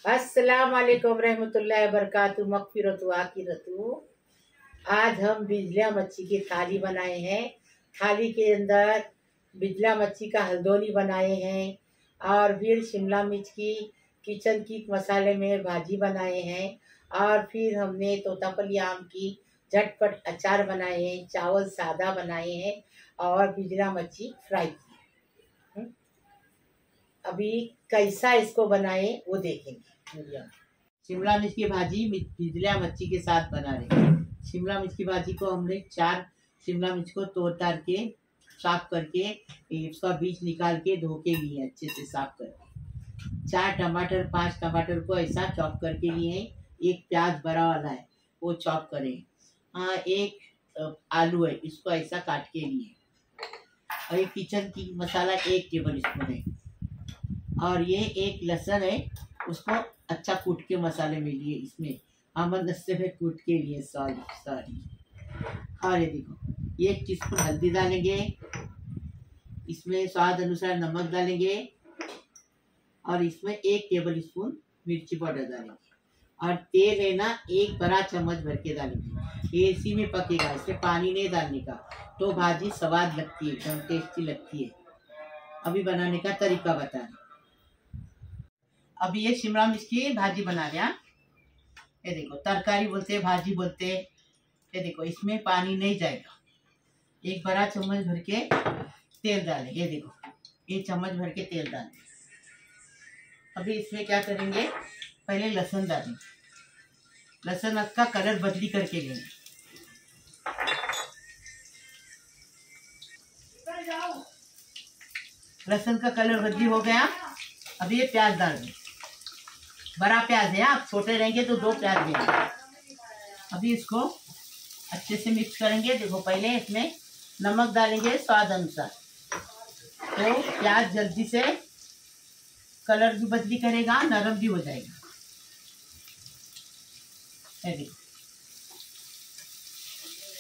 अस्सलाम वालेकुम रहमतुल्लाहि वबरकातुहू मगफिरतु आखिरतु। आज हम बिजलिया मच्छी की थाली बनाए हैं। थाली के अंदर बिजला मच्छी का हल्दोनी बनाए हैं और फिर शिमला मिर्च की किचन की मसाले में भाजी बनाए हैं और फिर हमने तोतापली आम की झटपट अचार बनाए हैं, चावल सादा बनाए हैं और बिजला मच्छी फ्राई की। अभी कैसा इसको बनाए वो देखेंगे। शिमला मिर्च की भाजी बिजलिया मच्छी के साथ बना रहे हैं। शिमला मिर्च की भाजी को हमने 4 शिमला मिर्च को तोड़ तार के साफ करके उसका बीज निकाल के धो के लिए अच्छे से साफ करके 4 टमाटर 5 टमाटर को ऐसा चॉप करके लिए। एक प्याज बड़ा वाला है वो चॉप करें। हाँ, एक आलू है इसको ऐसा काट के लिए। और ये किचन की मसाला 1 टेबल स्पून है और ये एक लहसुन है उसको अच्छा कूट के मसाले में लिए इसमें आमद दस्ते में कूट के लिए सॉरी। और ये देखो ये 1 टीस्पून हल्दी डालेंगे, इसमें स्वाद अनुसार नमक डालेंगे और इसमें 1 टेबल स्पून मिर्ची पाउडर डालेंगे और तेल है ना 1 बड़ा चम्मच भर के डालेंगे। ये इसी में पकेगा, इसमें पानी नहीं डालने का, तो भाजी स्वाद लगती है, एकदम टेस्टी लगती है। अभी बनाने का तरीका बता रहे। अभी ये शिमला मिर्च की भाजी बना रहे हैं। ये देखो तरकारी बोलते भाजी बोलते। ये देखो इसमें पानी नहीं जाएगा। 1 बड़ा चम्मच भर के तेल डालें। ये देखो ये चम्मच भर के तेल डालें। अभी इसमें क्या करेंगे, पहले लहसुन डालेंगे। लहसुन का कलर बदली करके लेंगे। लहसुन का कलर बदली हो गया। अभी ये प्याज डाल दें। बड़ा प्याज है, आप छोटे रहेंगे तो 2 प्याज देंगे। अभी इसको अच्छे से मिक्स करेंगे। देखो पहले इसमें नमक डालेंगे स्वाद अनुसार, तो प्याज जल्दी से कलर भी बदली करेगा, नरम भी हो जाएगा।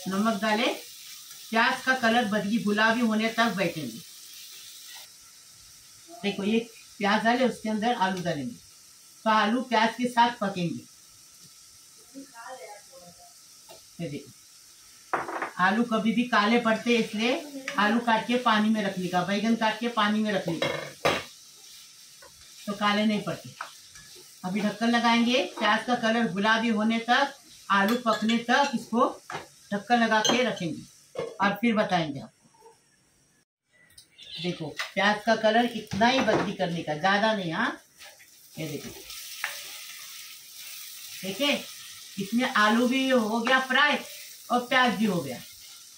नमक डाले, प्याज का कलर बदली गुलाबी होने तक बैठेंगे। देखो ये प्याज डाले, उसके अंदर आलू डालेंगे तो आलू प्याज के साथ पकेंगे। ये देखो आलू कभी भी काले पड़ते इसलिए आलू काट के पानी में रखने का, बैगन काट के पानी में रखने का, तो काले नहीं पड़ते। अभी ढक्कन लगाएंगे, प्याज का कलर गुलाबी होने तक, आलू पकने तक इसको ढक्कन लगा के रखेंगे और फिर बताएंगे आपको। देखो प्याज का कलर इतना ही बदली करने का, ज्यादा नहीं। हाँ ये देखो, देखिए इसमें आलू भी हो गया फ्राई और प्याज भी हो गया,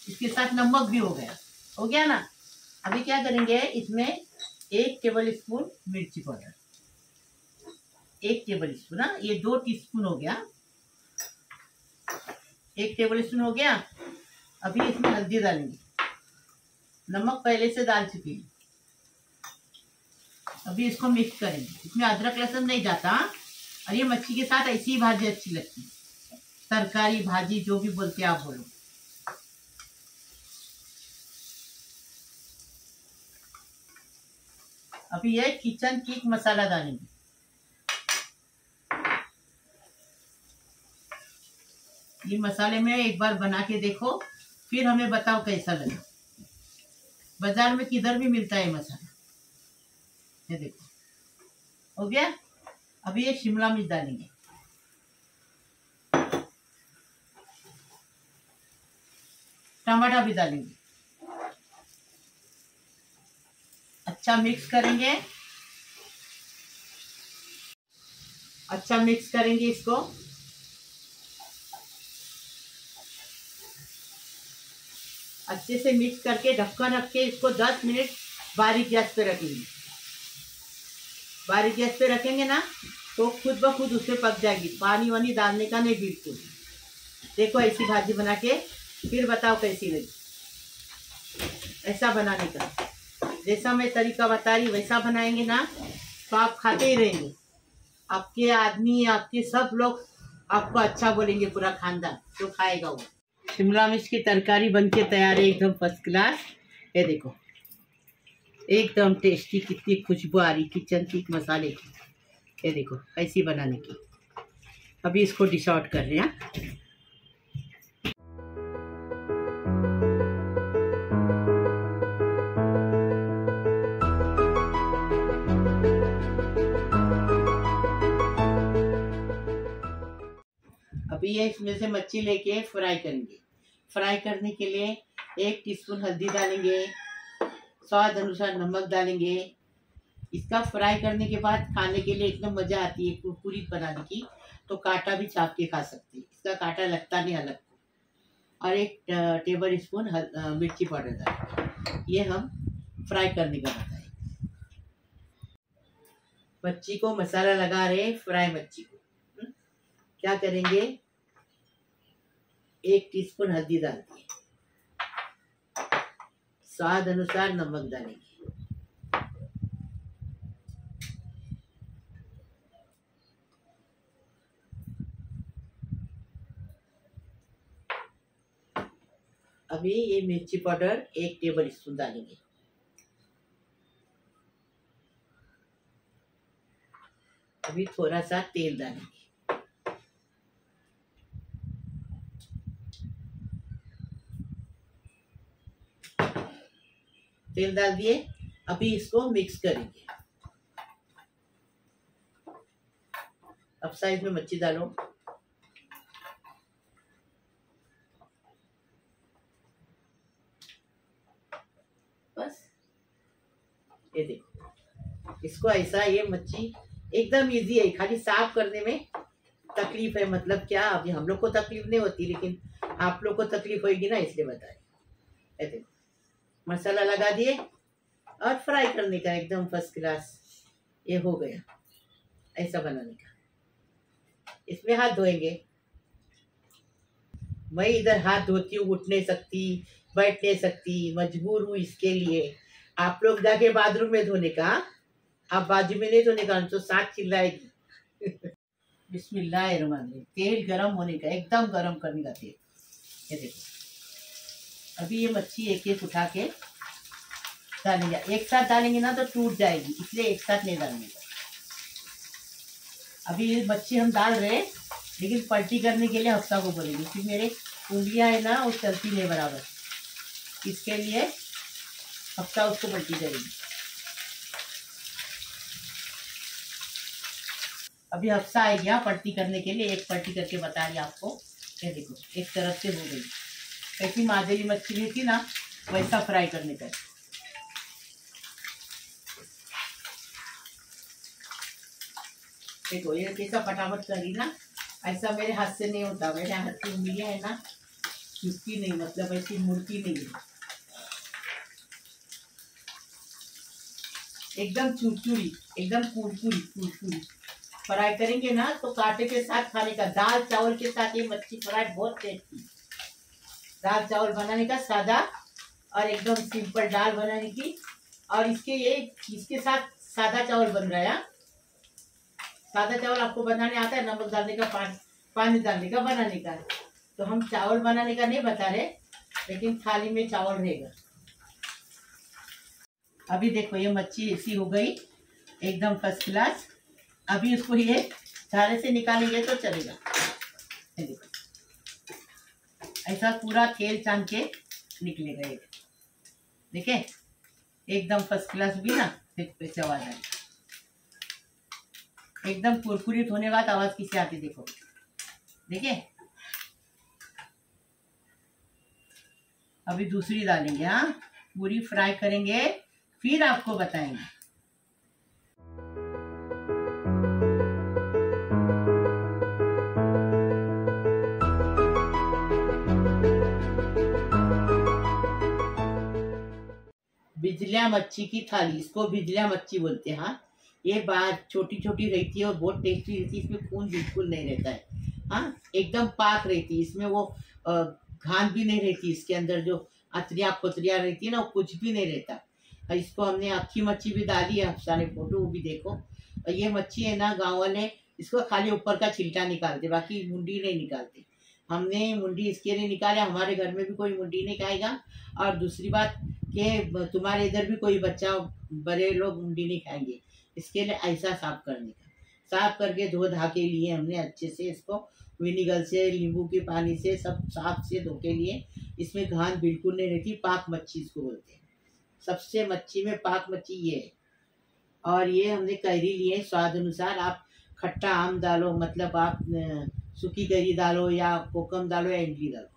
इसके साथ नमक भी हो गया ना। अभी क्या करेंगे, इसमें 1 टेबल स्पून मिर्ची पाउडर, 1 टेबल स्पून। हाँ ये 2 टीस्पून हो गया, 1 टेबल स्पून हो गया। अभी इसमें हल्दी डालेंगे, नमक पहले से डाल चुकी है। अभी इसको मिक्स करेंगे। इसमें अदरक लहसुन नहीं जाता और ये मच्छी के साथ ऐसी ही भाजी अच्छी लगती है, तरकारी भाजी जो भी बोलते आप बोलो। अभी ये किचन किक मसाला डालेंगे। ये मसाले में एक बार बना के देखो, फिर हमें बताओ कैसा लगा। बाजार में किधर भी मिलता है मसाला। ये देखो हो गया। अभी ये शिमला मिर्च डालेंगे, टमाटर भी डालेंगे, अच्छा मिक्स करेंगे। अच्छा मिक्स करेंगे इसको। अच्छे से मिक्स करके ढक्कन रख के इसको 10 मिनट बारीक गैस पे रखेंगे। बारीक गैस पे रखेंगे ना तो खुद ब खुद उससे पक जाएगी, पानी वानी डालने का नहीं बिल्कुल। देखो ऐसी भाजी बना के फिर बताओ कैसी लगी। ऐसा बनाने का, जैसा मैं तरीका बता रही वैसा बनाएंगे ना तो आप खाते ही रहेंगे। आपके आदमी, आपके सब लोग आपको अच्छा बोलेंगे, पूरा खानदान जो खाएगा वो। शिमला मिर्च की तरकारी बनके तैयार है, एकदम फर्स्ट क्लास। ये देखो एकदम टेस्टी, कितनी खुशबू आ रही किचन की मसाले की। ये देखो ऐसी बनाने की। अभी इसको डिश आउट कर रहे हैं। अभी ये इसमें से मच्छी लेके फ्राई करेंगे। फ्राई करने के लिए 1 टीस्पून हल्दी डालेंगे, स्वाद अनुसार नमक डालेंगे। इसका फ्राई करने के बाद खाने के लिए एकदम मजा आती है कुरकुरी बनाने की। तो कांटा भी चाप के खा सकते हैं, इसका कांटा लगता नहीं अलग। और 1 टेबल स्पून मिर्ची पाउडर डालें। ये हम फ्राई करने का बताएं। मच्छी को मसाला लगा रहे, फ्राई मच्छी को क्या करेंगे, 1 टीस्पून हल्दी डालते हैं, स्वाद अनुसार नमक डालेंगे, अभी ये मिर्ची पाउडर 1 टेबल स्पून डालेंगे। अभी थोड़ा सा तेल डालेंगे। तेल डाल दिए। अभी इसको मिक्स करेंगे। अब साइड में मच्छी डालो। बस ये देखो, इसको ऐसा, ये मच्छी एकदम इजी है, खाली साफ करने में तकलीफ है। मतलब क्या, अभी हम लोग को तकलीफ नहीं होती, लेकिन आप लोग को तकलीफ होगी ना, इसलिए बताए। ये देखो, मसाला लगा दिए और फ्राई करने का, एकदम फर्स्ट क्लास। ये हो गया ऐसा बनाने का। इसमें हाथ धोएंगे। मैं इधर हाथ धोती हूँ, उठ नहीं सकती, बैठ नहीं सकती, मजबूर हूँ इसके लिए। आप लोग जाके बाथरूम में धोने का, आप बाजू में नहीं धोने का, तो साथ चिल्लाएगी। बिस्मिल्लाहिर्रहमानिर्रहीम। तेल गरम होने का, एकदम गरम करने का तेल। ये देखो, अभी ये मच्छी एक एक उठा के डालेंगे। एक साथ डालेंगे ना तो टूट जाएगी, इसलिए एक साथ नहीं डालेंगे। अभी ये मच्छी हम डाल रहे हैं, लेकिन पलटी करने के लिए हफ्ता को बोलेंगे, क्योंकि मेरे उंगलियां है ना, वो चलती नहीं बराबर, इसके लिए हफ्ता उसको पलटी करेंगे। अभी हफ्ता आ गया पलटी करने के लिए, एक पलटी करके बता रही आपको। ये देखो, एक तरफ से हो गई। कैसी मादेली मच्छी नहीं थी ना, वैसा फ्राई करने का। देखो, ये कैसा फटाफट करी ना, ऐसा मेरे हाथ से नहीं होता। मेरे हाथ की उंगलियां है ना, चुपकी नहीं, मतलब ऐसी मुड़ती नहीं है, एकदम चुरचुरी, एकदम कुरकुरी। फ्राई करेंगे ना तो कांटे के साथ खाने का, दाल चावल के साथ ये मच्छी फ्राई बहुत टेस्टी। दाल चावल बनाने का सादा, और एकदम सिंपल दाल बनाने की। और इसके साथ सादा चावल बन रहा है। सादा चावल आपको बनाने आता है, नमक डालने का, पानी डालने का, बनाने का। तो हम चावल बनाने का नहीं बता रहे, लेकिन थाली में चावल रहेगा। अभी देखो, ये मच्छी ऐसी हो गई, एकदम फर्स्ट क्लास। अभी उसको ये झारे से निकालेंगे तो चलेगा। ये देखो, ऐसा पूरा तेल छान के निकलेगा ये। देखे, एकदम फर्स्ट क्लास भी ना। देखो कैसे आवाज आई, एकदम कुरकुरीत होने बाद आवाज किसी आती, देखो, देखिए। अभी दूसरी डालेंगे। हाँ, पूरी फ्राई करेंगे, फिर आपको बताएंगे। बिजलिया मच्छी की थाली, इसको बिजलिया मच्छी बोलते हैं। हाँ, ये बात छोटी छोटी रहती है और बहुत टेस्टी रहती है। इसमें खून बिल्कुल नहीं रहता है। हाँ, एकदम पाक रहती है। इसमें वो घान भी नहीं रहती, इसके अंदर जो अतरिया खोतरिया रहती है ना, वो कुछ भी नहीं रहता। इसको हमने अक्खी मच्छी भी डाली है, सारे फोटो वो भी देखो। और ये मच्छी है ना, गाँव वाले इसको खाली ऊपर का छिलटा निकालते, बाकी मुंडी नहीं निकालते। हमने मुंडी इसके लिए निकाले, हमारे घर में भी कोई मुंडी नहीं खाएगा। और दूसरी बात कि तुम्हारे इधर भी कोई बच्चा, बड़े लोग मुंडी नहीं खाएंगे, इसके लिए ऐसा साफ करने का। साफ करके धो धा के लिए हमने अच्छे से इसको विनेगर से, नींबू के पानी से सब साफ से धो के लिए। इसमें घान बिल्कुल नहीं रहती, पाक मच्छी इसको बोलते हैं। सबसे मच्छी में पाक मच्छी ये है। और ये हमने कैरी लिए स्वाद अनुसार। आप खट्टा आम डालो, मतलब आप सूखी कैरी डालो या कोकम डालो या इमली डालो।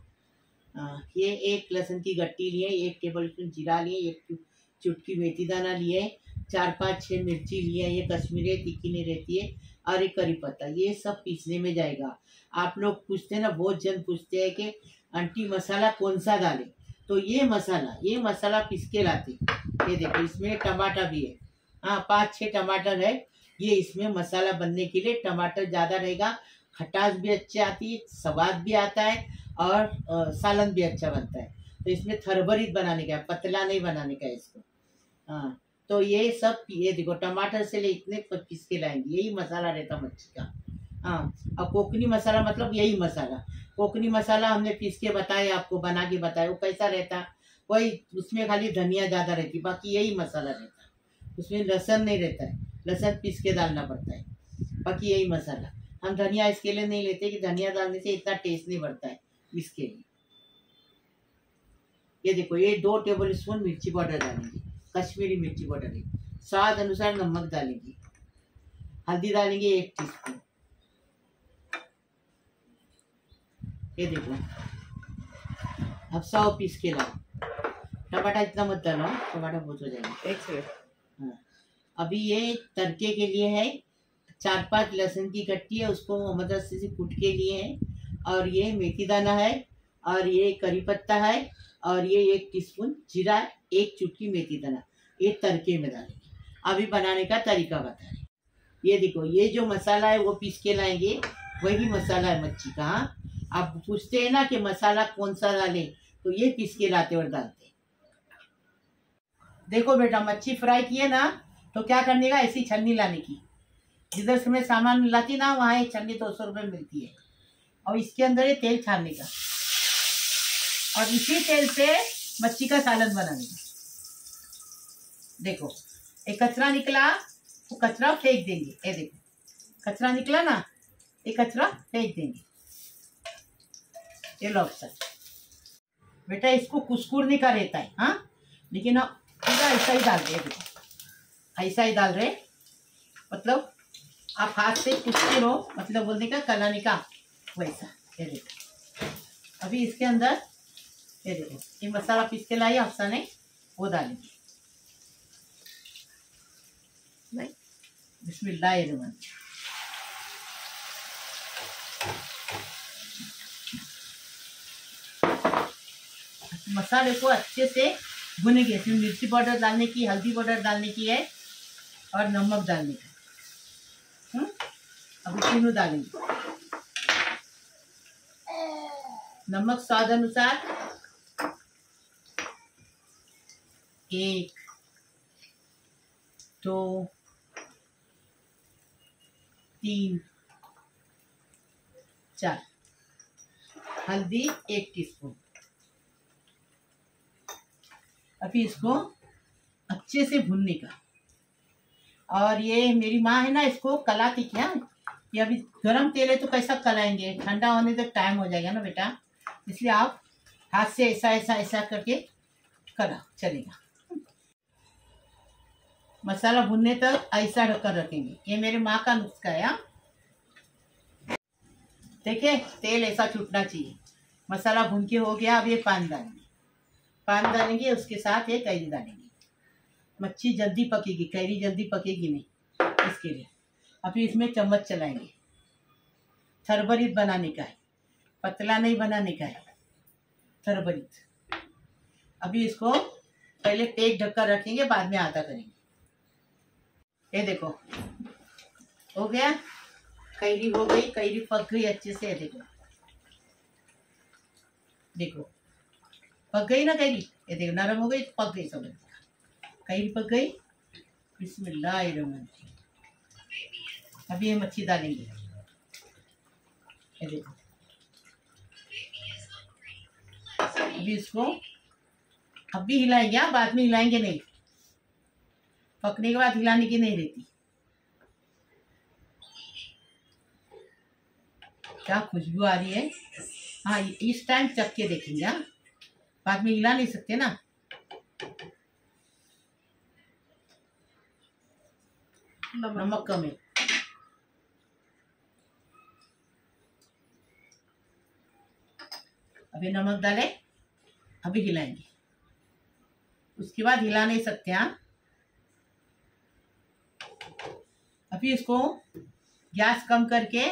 ये एक लहसुन की गट्टी लिए, 1 टेबल स्पून जीरा लिए, 1 चुटकी मेथी दाना लिए, 4-5-6 मिर्ची लिए, ये कश्मीरी तीखी नहीं रहती है, और एक करी पत्ता। ये सब पीसने में जाएगा। आप लोग पूछते हैं ना, बहुत जन पूछते हैं कि आंटी मसाला कौन सा डालें, तो ये मसाला पीस के लाते। ये देखो इसमें टमाटर भी है, हाँ 5-6 टमाटर है। ये इसमें मसाला बनने के लिए टमाटर ज़्यादा रहेगा, खटास भी अच्छी आती है, स्वाद भी आता है, और सालन भी अच्छा बनता है। तो इसमें थरभरीत बनाने का है, पतला नहीं बनाने का है इसको। हाँ तो ये सब, ये देखो टमाटर से ले इतने पीस के लाएंगे, यही मसाला रहता मच्छी का। हाँ और कोकनी मसाला मतलब यही मसाला। कोकनी मसाला हमने पीस के बताया आपको, बना के बताया, वो कैसा रहता, वही उसमें खाली धनिया ज़्यादा रहती, बाकी यही मसाला रहता है। उसमें लहसुन नहीं रहता है, लहसुन पीस के डालना पड़ता है, बाकी यही मसाला। हम धनिया इसके लिए नहीं लेते कि धनिया डालने से इतना टेस्ट नहीं बढ़ता है, इसके लिए। ये देखो ये 2 टेबल स्पून मिर्ची पाउडर डालेंगे, कश्मीरी मिर्ची पाउडर है। स्वाद अनुसार नमक डालेंगे, हल्दी डालेंगे 1 टीस्पून। ये देखो अब 100 पीस के लाओ। टमाटर इतना मत डालो, टमाटर बहुत हो जाएगा। 1 सेकंड। हाँ अभी ये तड़के के लिए है, 4-5 लहसुन की कट्टी है, उसको मदद से कूट के लिए है, और ये मेथी दाना है, और ये करी पत्ता है, और ये 1 टीस्पून जीरा, 1 चुटकी मेथी दाना, ये तड़के में डालेंगे। अभी बनाने का तरीका बता रहे। ये देखो ये जो मसाला है वो पीस के लाएंगे, वही मसाला है मच्छी का। आप पूछते हैं ना कि मसाला कौन सा डालें, तो ये पीस के लाते और डालते। देखो बेटा मच्छी फ्राई किए ना, तो क्या करने का, ऐसी छन्नी लाने की। जिधर से मैं सामान लाती ना, वहाँ एक छन्नी 200 रुपये मिलती है, और इसके अंदर ये तेल छानने का, और इसी तेल से मच्छी का सालन बनाने का। देखो एक कचरा निकला, वो कचरा फेंक देंगे। ये देखो कचरा निकला ना, ये कचरा फेंक देंगे। ये लॉबस्टर बेटा इसको कुस्कुरने का रहता है, हाँ, लेकिन आप पूरा ऐसा ही डाल रहे, देखो ऐसा ही डाल रहे, मतलब आप हाथ से कुस्कुर हो, मतलब बोलने का कलाने का वैसा। ये देखो अभी इसके अंदर ये देखो ये मसाला पीस के लाई अफसा ने, वो डालेंगे। बिस्मिल्लाहिर्रहमानिर्रहीम। मसाले को अच्छे से भुनेंगे। इसमें मिर्ची पाउडर डालने की, हल्दी पाउडर डालने की है, और नमक डालने का। अभी तीनों डालेंगे। नमक स्वाद अनुसार 1, 2, 3, 4। हल्दी 1 टीस्पून। अभी इसको अच्छे से भूनने का। और ये मेरी माँ है ना, इसको कलाती क्या, ये अभी गरम तेल है तो कैसा कलाएंगे, ठंडा होने तक टाइम हो जाएगा ना बेटा, इसलिए आप हाथ से ऐसा ऐसा ऐसा करके करा चलेगा। मसाला भुनने तक ऐसा ढककर रखेंगे। ये मेरे माँ का नुस्खा है। देखिए तेल ऐसा छूटना चाहिए। मसाला भुन के हो गया। अब ये पानी डालेंगे, उसके साथ ये कैरी डालेंगे। मच्छी जल्दी पकेगी, कैरी जल्दी पकेगी नहीं, इसके लिए अभी इसमें चम्मच चलाएंगे। थरभरीत बनाने का है, पतला नहीं बनाने का है, थरभरीत। अभी इसको पहले पेट ढककर रखेंगे, बाद में आधा करेंगे। ये देखो हो गया, कैरी हो गई, कैरी पक गई अच्छे से। देखो देखो पक गई ना कैरी, ये देखो नरम हो गई, पक गई, सब कैरी पक गई। बिस्मिल्लाहिर्रहमानिर्रहीम। अभी ये मच्छी डालेंगे। ये देखो अभी इसको अभी हिलाएंगे, बाद में हिलाएंगे नहीं, पकने के बाद हिलाने की नहीं रहती। क्या खुशबू आ रही है। हाँ, इस टाइम चख के देखेंगे। हाँ, बाद में हिला नहीं सकते ना। नमक कम है। अभी नमक डाले, अभी हिलाएंगे, उसके बाद हिला नहीं सकते। हाँ, अभी इसको गैस कम करके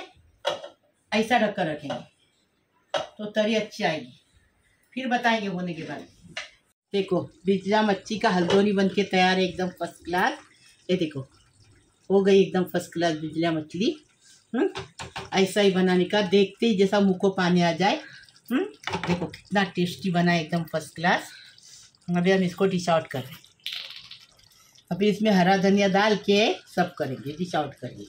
ऐसा ढककर रखेंगे तो तरी अच्छी आएगी, फिर बताएंगे होने के बाद। देखो, बिजला मच्छी का हल्दोनी बन के तैयार है, एकदम फर्स्ट क्लास। ये देखो, हो गई एकदम फर्स्ट क्लास बिजला मछली। ऐसा ही बनाने का, देखते ही जैसा मुंह को पानी आ जाए। देखो कितना टेस्टी बना है, एकदम फर्स्ट क्लास। अभी हम इसको डिश आउट कर रहे हैं। अभी इसमें हरा धनिया डाल के सब करेंगे, डिश आउट करेंगे।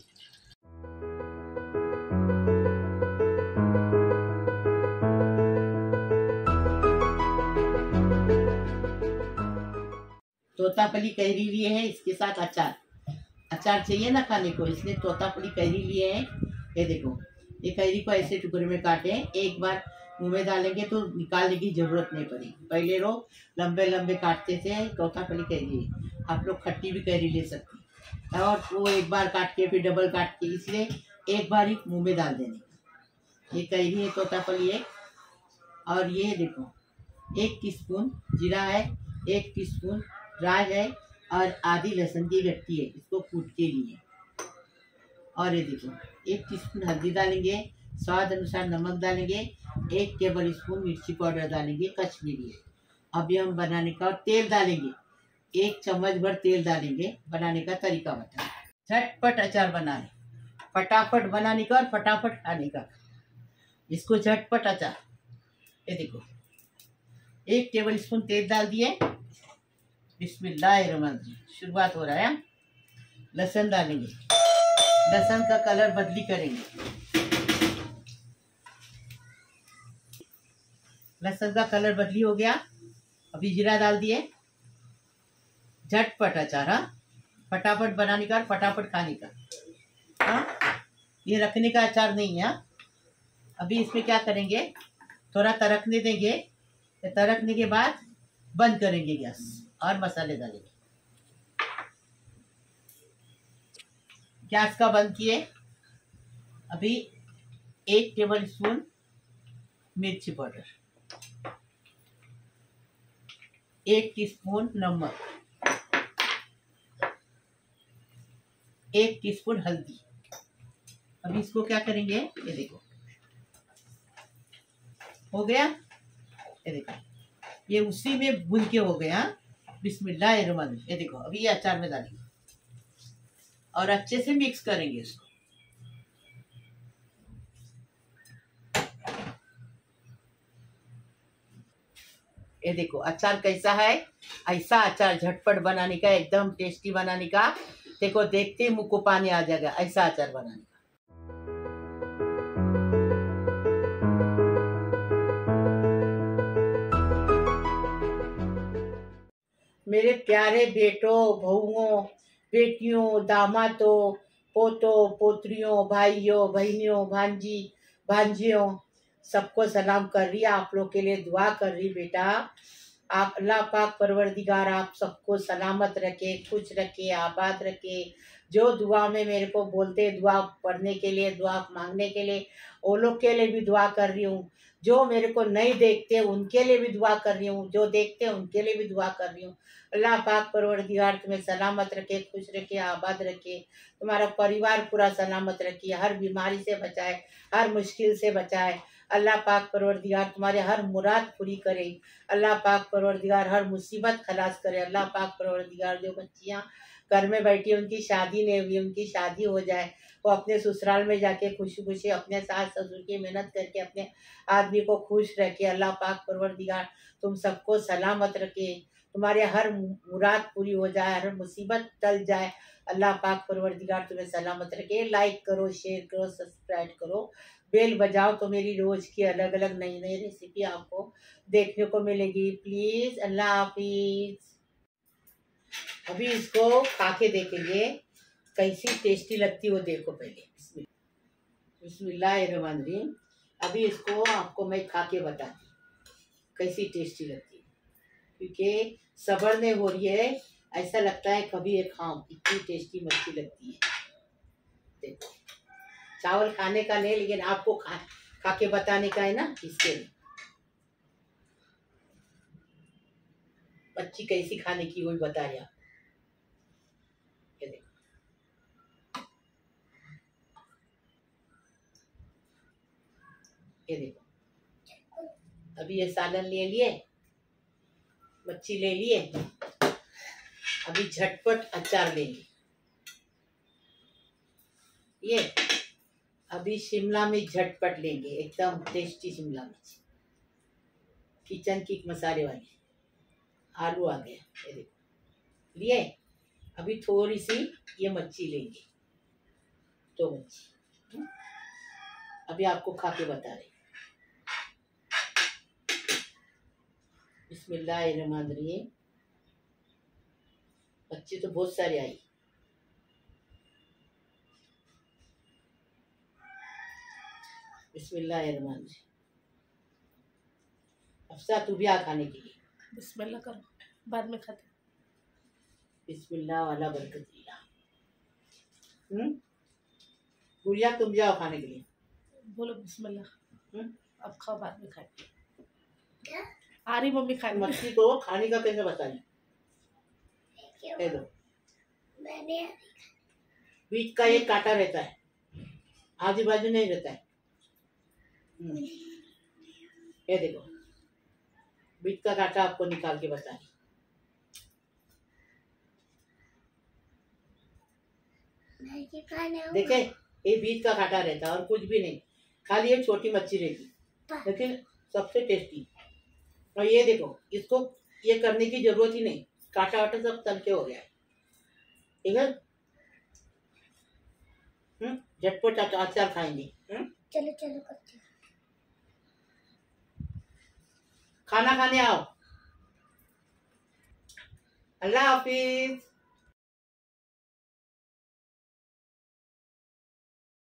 तोतापली कैरी लिए हैं, इसके साथ अचार। अचार चाहिए ना खाने को, इसलिए तोतापली कैरी लिए हैं। ये देखो, ये कैरी को ऐसे टुकड़े में काटे, एक बार मुंह में डालेंगे तो निकालने की जरूरत नहीं पड़ेगी। पहले लोग लंबे लंबे काटते थे। तोतापली कैरी आप लोग खट्टी भी कैरी ले सकते हैं, और वो एक बार काट के फिर डबल काट के, इसलिए एक बार ही मुँह में डाल देने। ये कैरी है तोतापली एक। और ये देखो, 1 टीस्पून जीरा है, 1 टीस्पून राई है, और आधी लहसुन की गट्टी है, इसको कूट के लिए। और ये देखो, 1 टीस्पून हल्दी डालेंगे, स्वाद अनुसार नमक डालेंगे, 1 टेबल स्पून मिर्ची पाउडर डालेंगे, कश्मीरी है। अभी हम बनाने का, और तेल डालेंगे, 1 चम्मच भर तेल डालेंगे। बनाने का तरीका बताएं। झटपट अचार बनाए, फटाफट बनाने का और फटाफट खाने का, इसको झटपट अचार। ये देखो, 1 टेबल स्पून तेल डाल दिए। बिस्मिल्लाहिर्रहमानिर्रहीम, शुरुआत हो रहा है। लहसुन डालेंगे, लहसुन का कलर बदली करेंगे। लहसुन का कलर बदली हो गया। अभी जीरा डाल दिए। झटपट अचार, फटाफट बनाने का और फटाफट खाने का। हाँ, ये रखने का अचार नहीं है। अभी इसमें क्या करेंगे, थोड़ा तड़कने देंगे। तड़कने के बाद बंद करेंगे गैस और मसाले डालेंगे। गैस का बंद किए। अभी 1 टेबल स्पून मिर्ची पाउडर, 1 टीस्पून नमक, 1 टीस्पून हल्दी। अभी इसको क्या करेंगे, ये देखो हो गया। ये देखो, ये उसी में भून के हो गया। बिस्मिल्लाहिर्रहमानिर्रहीम। ये देखो, अभी ये अचार में डालेंगे और अच्छे से मिक्स करेंगे इसको। ये देखो अचार कैसा है। ऐसा अचार झटपट बनाने का, एकदम टेस्टी बनाने का। देखो, देखते ही मुंह को पानी आ जाएगा, ऐसा अचार बनाने का। मेरे प्यारे बेटों, बहुओं, बेटियों, दामादों, पोतों, पोत्रियों, भाइयों, बहनियों, भांजी, भांजियों, सबको सलाम कर रही है। आप लोग के लिए दुआ कर रही बेटा। आप अल्लाह पाक परवरदिगार आप सबको सलामत रखे, खुश रखे, आबाद रखे। जो दुआ में मेरे को बोलते, दुआ पढ़ने के लिए, दुआ मांगने के लिए, वो लोग के लिए भी दुआ कर रही हूँ। जो मेरे को नहीं देखते उनके लिए भी दुआ कर रही हूँ, जो देखते हैं उनके लिए भी दुआ कर रही हूँ। अल्लाह पाक परवरदिगार तुम्हें सलामत रखे, खुश रखे, आबाद रखे। तुम्हारा परिवार पूरा सलामत रखिए, हर बीमारी से बचाए, हर मुश्किल से बचाए। अल्लाह पाक परवरदिगार तुम्हारे हर मुराद पूरी करे। अल्लाह पाक परवरदिगार हर मुसीबत खलास करे। अल्लाह पाक परवरदिगार जो बच्चियाँ घर में बैठी उनकी शादी नहीं हुई, उनकी शादी हो जाए, वो अपने ससुराल में जाके खुशी खुशी अपने सास ससुर की मेहनत करके अपने आदमी को खुश रखे। अल्लाह पाक परवरदिगार तुम सबको सलामत रखे, तुम्हारे हर मुराद पूरी हो जाए, हर मुसीबत टल जाए। अल्लाह पाक परवरदिगार तुम्हें सलामत रखे। लाइक करो, शेयर करो, सब्सक्राइब करो, बेल बजाओ तो मेरी रोज की अलग अलग नई नई रेसिपी आपको देखने को मिलेगी। प्लीज, अल्लाह हाफिज। अभी इसको खा के देखेंगे कैसी टेस्टी लगती वो, देखो पहले। बिस्मिल्लाहिर्रहमानिर्रहीम। अभी इसको आपको मैं खा के बताती कैसी टेस्टी लगती है, क्योंकि सब्र नहीं हो रही है। ऐसा लगता है कभी ये खाऊं, इतनी टेस्टी मच्छी लगती है। देखो, चावल खाने का नहीं, लेकिन आपको खा के बताने का है ना, इसके लिए। मच्छी कैसी खाने की वही बता रहे आप। ये देखो, ये देखो, अभी ये सालन ले लिए, मच्छी ले लिए, अभी झटपट अचार लेंगे। ये अभी शिमला मिर्च झटपट लेंगे, एकदम टेस्टी शिमला मिर्च, किचन किक मसाले वाली। आलू आ गया, ये देखो लिए। अभी थोड़ी सी ये मच्छी लेंगे, तो मच्छी अभी आपको खा के बता रही। बिस्मिल्लाहिर्रहमानिर्रहीम। मच्छी तो बहुत सारी आई। बिस्मिल्लाहिर्रहमानिर्रहीम। अफसा तू भी आ खाने के लिए। बिस्मिल्लाह करो, बाद में खाते। बिस्मिल्लाह वाला बरकतीला। गुड़िया तुम भी आओ खाने के लिए। बोलो बिस्मिल्लाह। अब खाओ, बाद में खाए। आ रही मम्मी खाने। मच्छी को खाने का कैसे बताइए? दे दो। बीच का एक कांटा रहता है, आजू बाजू नहीं रहता है। ये देखो, बीच का कांटा आपको निकाल के बता रही। देखे, ये बीच का कांटा रहता है और कुछ भी नहीं, खाली एक छोटी मच्छी रहती, लेकिन सबसे टेस्टी। और ये देखो, इसको ये करने की जरूरत ही नहीं, कांटा वाटा सब तल के हो गया है। ठीक है, झटपट अचार खाएंगे। चलो चलो करते। खाना खाने आओ। अल्लाह हाफिज।